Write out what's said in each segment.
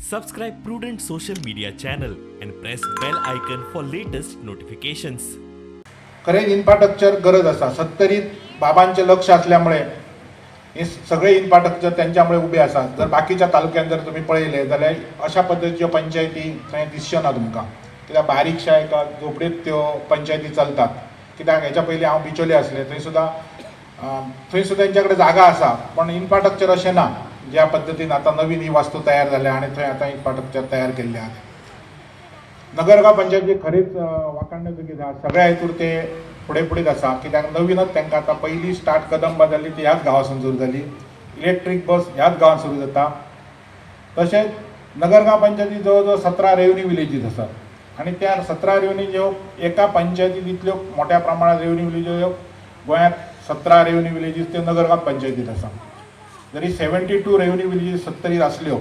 Subscribe Prudent social media channel and press bell icon for latest notifications. खरेच infrastructure गरज असा 70 बाबांचे लक्ष असल्यामुळे हे सगळे इन्फ्रास्ट्रक्चर त्यांच्यामुळे उभे असतात. जर बाकीच्या तालुक्यात जर तुम्ही पळयले जाल्यार अशा पद्धतीच्यो पंचायती थंय दिसच्यो ना तुमकां. कित्याक बारीकशा एका झोपडीत त्यो पंचायती चलतात. कित्याक हेच्या पयलीं हांव बिचोले असले थंय सुद्दां तेंच्या कडेन जागा आसा पण इन्फ्रास्ट्रक्चर अशें ना ज्या पद्धतीन आतां नवीन ही वास्तू तयार जाल्या आनी थंय आतां इन्फ्रास्ट्रक्चर तयार केल्ले आसा. नगरगांव पंचायती खरीच वाखाणण्यो कितें आसा सगळ्या हेतूर ते फुडें आसा. कित्याक नवीनच तांकां आतां पयली स्टार्ट कदंबा जाल्ली ती ह्याच गांवांसून सुरू जाली. इलेक्ट्रीक बस ह्याच गांवांत सुरू जाता. तशेंच नगरगांव पंचायती जवळ जवळ 17 रेवन्यू विलेजीस आसात आनी त्या 17 रेवन्यू एका पंचायतींत इतल्यो मोठ्या प्रमाणात रेवन्यू विलेजी गोंयांत 17 रेवन्यू विलेजीस त्यो नगरगांव पंचायतींत आसा. जरी 72 रेवन्यू विलेजीस 70 आसल्यो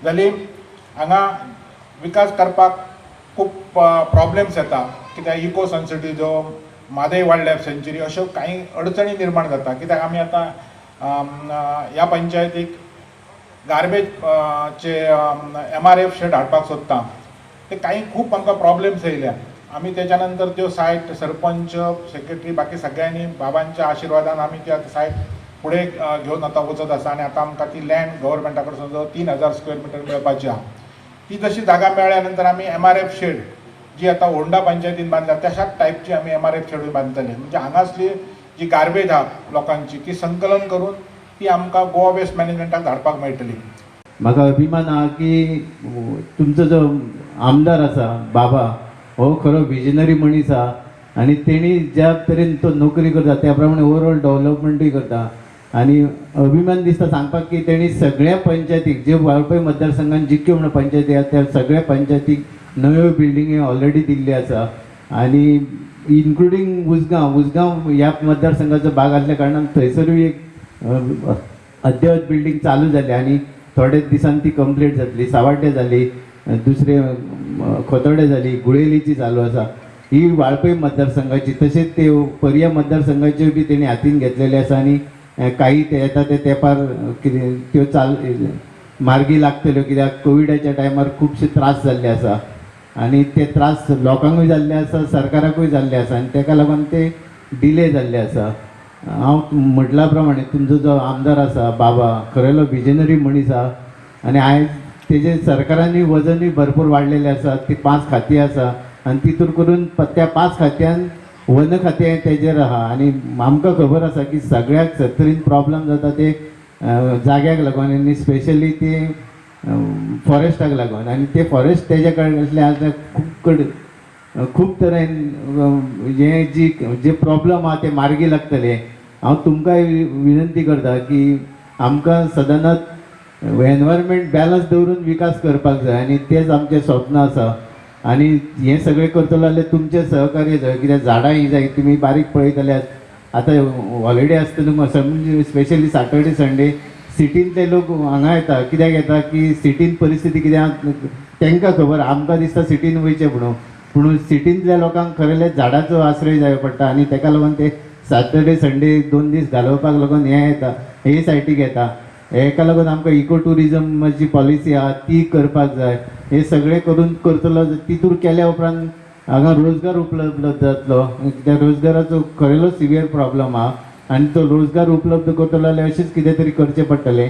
जाली हांगा विकास करपाक खूब प्रॉब्लेम्स येता. कित्याक eco sensitive Mhadei wildlife सँच्युरी अश्यो काही अडचणी निर्माण जाता. कित्याक आमी आतां ह्या पंचायतीक गार्बेज चे MRF शेड हाडपाक सोदता. ते काही खूब आमकां प्रॉब्लेम्स येयल्या. आमी तेच्या नंतर त्यो सायट सरपंच सेक्रेटरी बाकी सगळ्यांनी बाबांच्या आशिर्वादान आमी त्या सायट फुडें घेवन आतां वचत आसा आनी आतां आमकां ती लँड गव्हर्मेंटा कडसून जवळ 3000 स्क्वेअर मिटर मेळपाची आहा. ती जशी जागा मेळ्ळ्या नंतर आमी MRF शेड जी आतां होंडा पंचायतीन बांदल्या तशाच टायपची आमी MRF शेड बांदतले. म्हणजे हांगासली जी गार्बेज आहा लोकांची ती संकलन करून ती आमकां गोवा वेस्ट मॅनेजमेंटाक धाडपाक मेळटली. म्हाका अभिमान आहा की तुमचो जो आमदार आसा बाबा हो खरो विजनरी मनीस आहा आनी तेणी ज्या तरेन तो नोकरी करता त्या प्रमाणे ओवरऑल डेव्हलपमेंटूय करता. आणि अभिमान दिसता सांगपाक की तेणी सगळ्या पंचायतीक जे वाळपय मतदारसंघात जितक्यो म्हणून पंचायती आसा त्या सगळ्या पंचायतीक नव्यो बिल्डिंगी ऑलरेडी दिल्ली आसा. आणि इन्क्लुडींग उसगांव ह्या मतदारसंघाचो भाग आसल्या कारणान थंयसरूय एक अद्यावत बिल्डिंग चालू जाली आनी थोड्याच दिसान ती कंप्लीट जातली. सावड्डे जाली, दुसरे खोतोडे जाली, गुळेलीची चालू आसा. ही वाळपय मतदारसंघाची तशेंच ते पर्या मतदारसंघाच्यो बी तेणी हातीन घेतलेले आसा आनी काही ते येता ते तेंपार कितें त्यो मार्गी लागतल्यो. कित्याक कोविडाच्या टायमार खुबशे त्रास जाल्ले आसा आनी ते त्रास लोकांकूय जाल्ले आसा सरकाराकूय जाल्ले आसा आनी तेका लागून ते डिले जाल्ले आसा. हांव म्हटल्या प्रमाणे तुमचो जो आमदार आसा बाबा खरेलो विजनरी मनीस आहा आनी आयज तेजे सरकारांनी वजनूय भरपूर वाडलेलें आसा. ती 5 खातीं आसा आनी तितून करून त्या 5 खात्यान वन खातें तेजेर आहा आनी आमकां खबर आसा की सगळ्याक 70 प्रॉब्लम जाता ते जाग्याक लागून आनी स्पेशली ते फॉरेस्टाक लागून आनी ते फॉरेस्ट तेजे कडले आतां खूब तरेन जे प्रॉब्लम आहा ते मार्गी लागतले. हांव तुमकांय विनंती करता की आमकां सदांच एनवायरमेंट बॅलन्स दवरून विकास करपाक जाय आनी तेच आमचें स्वप्न आसा. आनी हें सगळें करतलो जाल्यार तुमचें सहकार्य जाय. कित्याक झाडां ही जाय तुमी बारीक पळयत जाल्यार आतां हॉलिडे आसता न्हू स्पेशली सॅटर्डे संडे सिटींतले लोक हांगा येता. कित्याक येता की सिटीन परिस्थिती कित्याक तांकां खबर आमकां दिसता सिटीन वयचें पूण सिटींतल्या लोकांक खरेंच झाडाचो आश्रय जाय पडटा आनी ताका लागून ते सॅटर्डे संडे 2 दीस घालोवपाक लागून हे येता हे सायटीक येता. हेका लागून आमकां इको टुरिजमाची पॉलिसी आहा ती करपाक जाय. हे सगळें करून करतलो तितूर केल्या उपरांत हांगा रोजगार उपलब्ध जातलो. त्या रोजगाराचो खरेलो सिवियर प्रॉब्लम आहा आनी तो रोजगार उपलब्ध करतलो जाल्यार अशेंच कितें तरी करचें पडटलें.